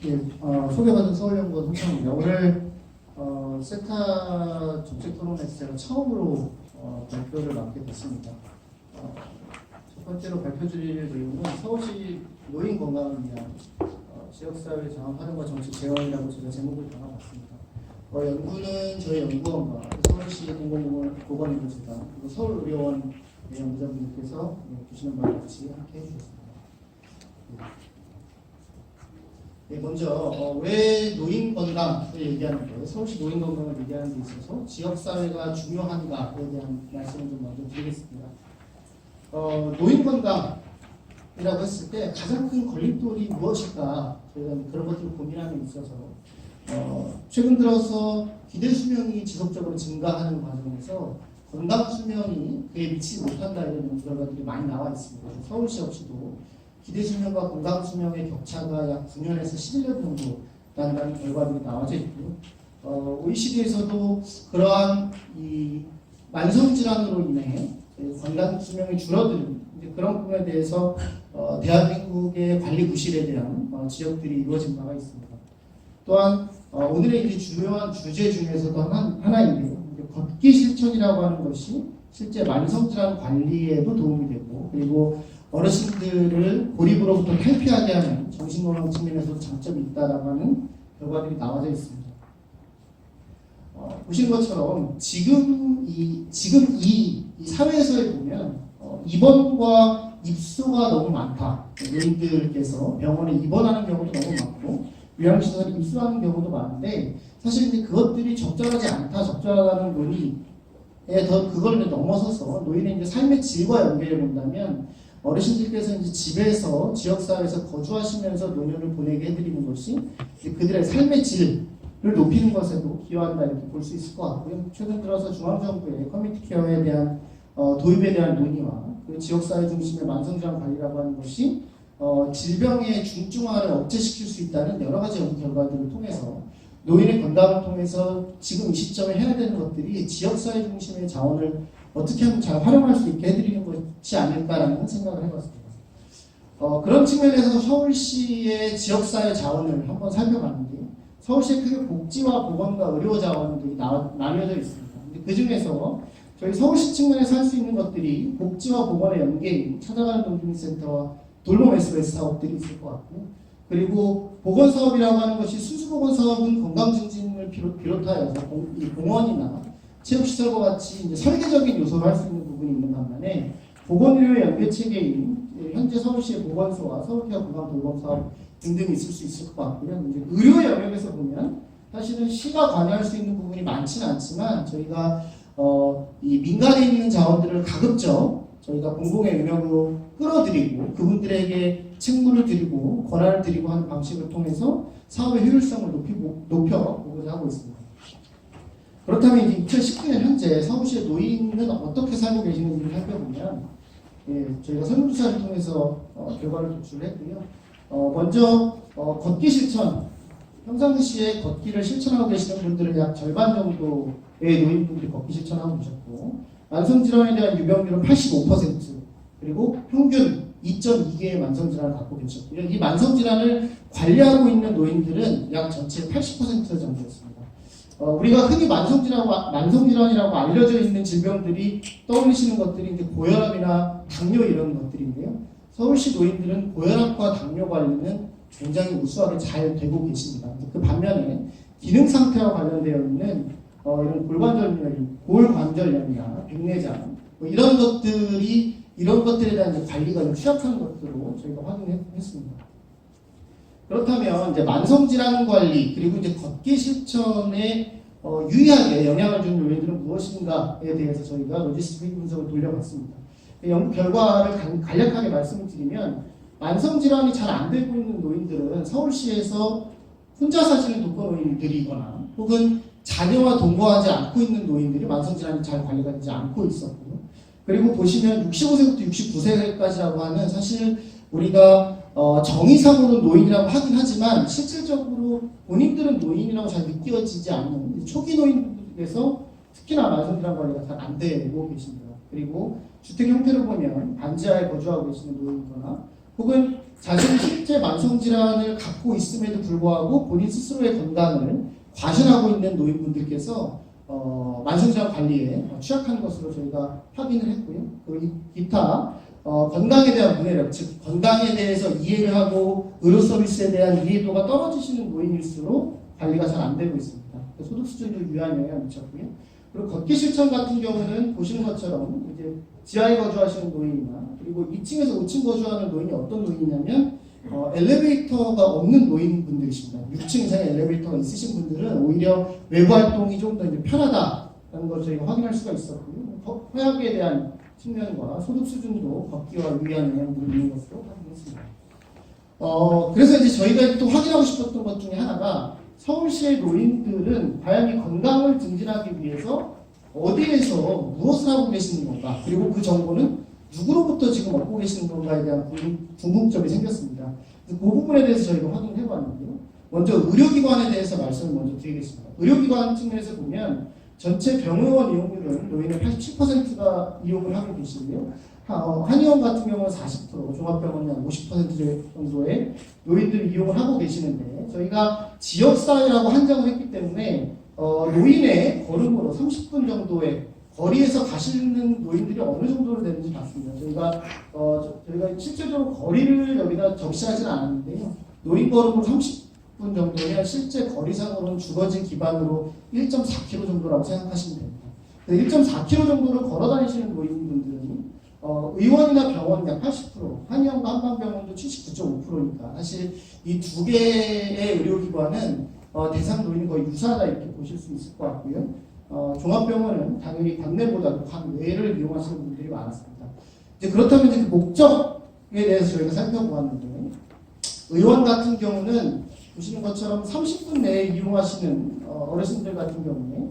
예, 소개받은 서울연구원 홍창입니다. 오늘 세타 정책 토론에서 제가 처음으로 발표를 맡게 됐습니다. 첫 번째로 발표 드릴 내용은 서울시 노인 건강을 위한 지역사회 장학 활용과 정책 재원이라고 제가 제목을 담아봤습니다. 연구는 저희 연구원과 서울시 공공보건의료재단 그리고 서울의료원 연구자분들께서 주시는 바와 같이 함께 해주셨습니다. 네, 먼저 왜 노인 건강을 얘기하는 거예요? 서울시 노인 건강을 얘기하는 데 있어서 지역사회가 중요한가에 대한 말씀을 좀 먼저 드리겠습니다. 노인 건강이라고 했을 때 가장 큰 걸림돌이 무엇일까? 저희가 그런 것들을 고민하는 데 있어서 최근 들어서 기대 수명이 지속적으로 증가하는 과정에서 건강 수명이 그에 미치지 못한다 이런 결과들이 많이 나와 있습니다. 서울시 역시도 기대 수명과 건강 수명의 격차가 약 9년에서 11년 정도 난다는 결과들이 나와져 있고요. OECD에서도 그러한 이 만성 질환으로 인해 건강 수명이 줄어드는 그런 부분에 대해서 대한민국의 관리 부실에 대한 지적들이 이루어진 바가 있습니다. 또한 오늘의 이 주요한 주제 중에서도 하나인데요. 걷기 실천이라고 하는 것이 실제 만성 질환 관리에도 도움이 되고 그리고 어르신들을 고립으로부터 탈피하게 하는 정신건강 측면에서도 장점이 있다라고 하는 결과들이 나와져 있습니다. 보신 것처럼 지금 이 사회에서 보면 입원과 입소가 너무 많다. 노인들께서 병원에 입원하는 경우도 너무 많고 요양시설에 입소하는 경우도 많은데 사실 이제 그것들이 적절하지 않다, 적절하다는 논의에 그걸 넘어서서 노인의 이제 삶의 질과 연결해 본다면 어르신들께서 이제 집에서 지역사회에서 거주하시면서 노년을 보내게 해드리는 것이 그들의 삶의 질을 높이는 것에도 기여한다 이렇게 볼 수 있을 것 같고요. 최근 들어서 중앙정부의 커뮤니티 케어에 대한 도입에 대한 논의와 그 지역사회 중심의 만성질환 관리라고 하는 것이 질병의 중증화를 억제시킬 수 있다는 여러 가지 연구 결과들을 통해서 노인의 건강을 통해서 지금 이 시점에 해야 되는 것들이 지역사회 중심의 자원을 어떻게 하면 잘 활용할 수 있게 해드리는 것이 아닐까라는 생각을 해봤습니다. 그런 측면에서 서울시의 지역사회 자원을 한번 살펴봤는데 서울시에 크게 복지와 보건과 의료 자원들이 나뉘어져 있습니다. 그 중에서 저희 서울시 측면에서 할 수 있는 것들이 복지와 보건의 연계인 찾아가는 동주민센터와 돌봄 SOS 사업들이 있을 것 같고요. 그리고 보건사업이라고 하는 것이 순수보건사업은 건강증진을 비롯하여서 공원이나 체육시설과 같이 이제 설계적인 요소를 할 수 있는 부분이 있는 반면에 보건의료의 연계체계인 현재 서울시의 보건소와 서울케어 건강돌봄사업 등등이 있을 수 있을 것 같고요. 이제 의료 영역에서 보면 사실은 시가 관여할 수 있는 부분이 많지는 않지만 저희가 이 민간에 있는 자원들을 가급적 저희가 공공의 영역으로 끌어들이고 그분들에게 책무를 드리고 권한을 드리고 하는 방식을 통해서 사업의 효율성을 높여보고자 하고 있습니다. 그렇다면 이제 2019년 현재 서울시의 노인은 어떻게 살고 계시는지를 살펴보면 저희가 설문조사를 통해서 결과를 도출했고요. 먼저 걷기 실천, 평상시에 걷기를 실천하고 계시는 분들은 약 절반 정도의 노인분들이 걷기 실천하고 계셨고 만성질환에 대한 유병률은 85% 그리고 평균 2.2개의 만성질환을 갖고 계셨고요. 이 만성질환을 관리하고 있는 노인들은 약 전체의 80% 정도였습니다. 우리가 흔히 만성질환이라고 알려져 있는 질병들이 떠올리시는 것들이 이제 고혈압이나 당뇨 이런 것들인데요. 서울시 노인들은 고혈압과 당뇨 관리는 굉장히 우수하게 잘 되고 계십니다. 그 반면에 기능 상태와 관련되어 있는 이런 골관절염이나 백내장 이런 것들에 대한 관리가 좀 취약한 것으로 저희가 확인했습니다. 그렇다면 이제 만성질환 관리 그리고 이제 걷기 실천에 유의하게 영향을 주는 요인들은 무엇인가에 대해서 저희가 로지스틱 분석을 돌려봤습니다. 연구 결과를 간략하게 말씀을 드리면 만성질환이 잘 안 되고 있는 노인들은 서울시에서 혼자 사시는 독거노인들이거나 혹은 자녀와 동거하지 않고 있는 노인들이 만성질환이 잘 관리가 되지 않고 있었고요. 그리고 보시면 65세부터 69세까지라고 하는 사실 우리가 정의상으로 노인이라고 하긴 하지만 실질적으로 본인들은 노인이라고 잘 느껴지지 않는 초기 노인들에서 특히나 만성질환 관리가 잘 안 되고 계십니다. 그리고 주택 형태를 보면 반지하에 거주하고 계시는 노인이거나 혹은 자신이 실제 만성질환을 갖고 있음에도 불구하고 본인 스스로의 건강을 과신하고 있는 노인분들께서 만성질환 관리에 취약한 것으로 저희가 확인을 했고요. 그리고 기타 건강에 대한 문해력, 즉 건강에 대해서 이해를 하고 의료 서비스에 대한 이해도가 떨어지시는 노인일수록 관리가 잘 안 되고 있습니다. 소득 수준도 유한 영향을 미쳤고요. 그리고 걷기 실천 같은 경우는 보시는 것처럼 이제 지하에 거주하시는 노인이나 그리고 2층에서 5층 거주하는 노인이 어떤 노인이냐면 엘리베이터가 없는 노인분들이십니다. 6층 이상의 엘리베이터가 있으신 분들은 오히려 외부 활동이 좀 더 이제 편하다라는 걸 저희가 확인할 수가 있었고요. 허약에 대한 측면과 소득 수준도 걷기와 유의한 영향들이 있는 것으로 확인했습니다. 그래서 이제 저희가 또 확인하고 싶었던 것 중에 하나가 서울시의 노인들은 과연 이 건강을 증진하기 위해서 어디에서 무엇을 하고 계시는 건가, 그리고 그 정보는 누구로부터 지금 얻고 계시는 건가에 대한 궁금점이 생겼습니다. 그 부분에 대해서 저희가 확인을 해봤는데요. 먼저 의료기관에 대해서 말씀을 먼저 드리겠습니다. 의료기관 측면에서 보면 전체 병의원 이용률은 노인의 87%가 이용을 하고 계시고요. 한의원 같은 경우는 40%, 종합병원이 한 50% 정도의 노인들이 이용을 하고 계시는데, 저희가 지역사회라고 한정을 했기 때문에 노인의 걸음으로 30분 정도의 거리에서 가시는 노인들이 어느 정도로 되는지 봤습니다. 저희가 실제적으로 거리를 여기다 적시하지는 않았는데요. 노인 걸음으로 30분 정도면 실제 거리상으로는 주거지 기반으로 1.4km 정도라고 생각하시면 됩니다. 1.4km 정도를 걸어 다니시는 노인분들은 의원이나 병원 약 80%, 한의원과 한방병원도 79.5%니까 사실 이 두 개의 의료기관은 대상 노인이 거의 유사하다 이렇게 보실 수 있을 것 같고요. 종합병원은 당연히 관내보다도 관외를 이용하시는 분들이 많았습니다. 이제 그렇다면 이제 그 목적에 대해서 저희가 살펴보았는데, 의원 같은 경우는 보시는 것처럼 30분 내에 이용하시는 어르신들 같은 경우에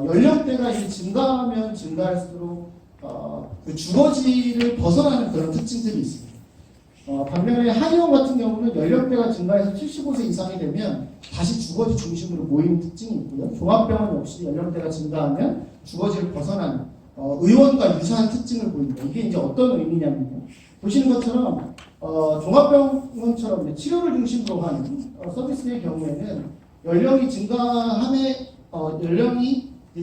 연령대가 이제 증가하면 증가할수록 그 주거지를 벗어나는 그런 특징들이 있습니다. 반면에 한의원 같은 경우는 연령대가 증가해서 75세 이상이 되면 다시 주거지 중심으로 모이는 특징이 있고요. 종합병원 역시 연령대가 증가하면 주거지를 벗어나는 의원과 유사한 특징을 보입니다. 이게 이제 어떤 의미냐면요. 보시는 것처럼 종합병원처럼 치료를 중심으로 하는 서비스의 경우에는 연령이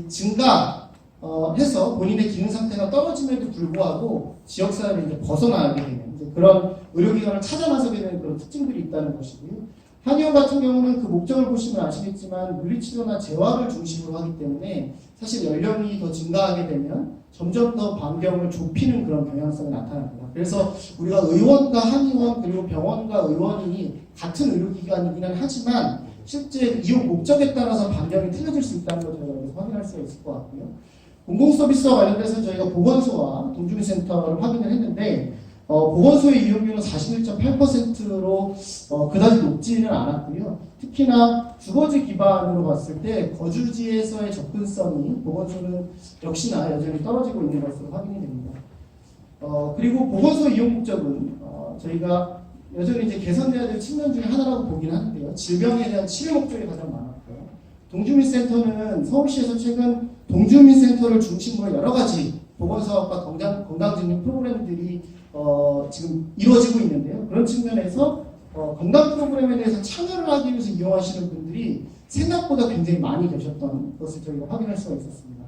증가해서 본인의 기능 상태가 떨어짐에도 불구하고 지역사회를 이제 벗어나게 되는 이제 그런 의료기관을 찾아 나서게 되는 그런 특징들이 있다는 것이고요. 한의원 같은 경우는 그 목적을 보시면 아시겠지만 물리치료나 재활을 중심으로 하기 때문에 사실 연령이 더 증가하게 되면 점점 더 반경을 좁히는 그런 경향성이 나타납니다. 그래서 우리가 의원과 한의원 그리고 병원과 의원이 같은 의료기관이기는 하지만 실제 이용 목적에 따라서 반경이 틀려질 수 있다는 걸 저희가 여기서 확인할 수가 있을 것 같고요. 공공서비스와 관련돼서 저희가 보건소와 동주민센터를 확인을 했는데 보건소의 이용률은 41.8%로 그다지 높지는 않았고요. 특히나 주거지 기반으로 봤을 때 거주지에서의 접근성이 보건소는 역시나 여전히 떨어지고 있는 것으로 확인이 됩니다. 그리고 보건소 이용 목적은 저희가 여전히 이제 개선돼야 될 측면 중에 하나라고 보긴 하는데요. 질병에 대한 치료 목적이 가장 많았고요. 동주민센터는 서울시에서 최근 동주민센터를 중심으로 여러 가지 보건사업과 건강증진 프로그램들이 지금 이루어지고 있는데요. 그런 측면에서 건강 프로그램에 대해서 참여를 하기 위해서 이용하시는 분들이 생각보다 굉장히 많이 계셨던 것을 저희가 확인할 수가 있었습니다.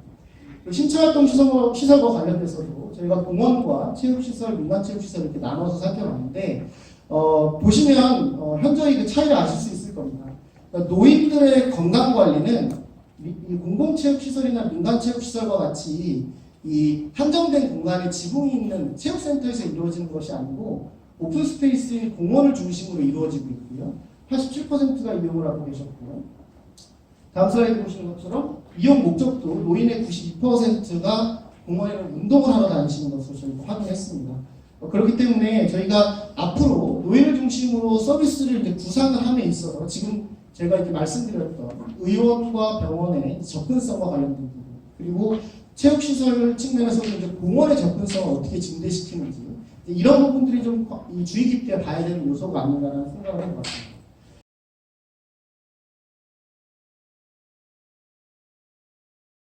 신체활동 시설과 관련돼서도 저희가 공원과 체육시설, 민간체육시설 이렇게 나눠서 살펴봤는데 보시면 현저히 그 차이를 아실 수 있을 겁니다. 그러니까 노인들의 건강관리는 이 공공체육시설이나 민간체육시설과 같이 이 한정된 공간에 지붕이 있는 체육센터에서 이루어지는 것이 아니고 오픈스페이스인 공원을 중심으로 이루어지고 있고요. 87%가 이용을 하고 계셨고요. 다음 슬라이드 보시는 것처럼 이용 목적도 노인의 92%가 공원에 운동을 하러 다니시는 것으로 저희가 확인했습니다. 그렇기 때문에 저희가 앞으로 노인을 중심으로 서비스를 이제 구상을 함에 있어서 지금 제가 이렇게 말씀드렸던 의원과 병원의 접근성과 관련된 부분, 그리고 체육시설 측면에서도 이제 공원의 접근성을 어떻게 증대시키는지 이런 부분들이 좀 주의 깊게 봐야 되는 요소가 아닌가라는 생각을 해봤습니다.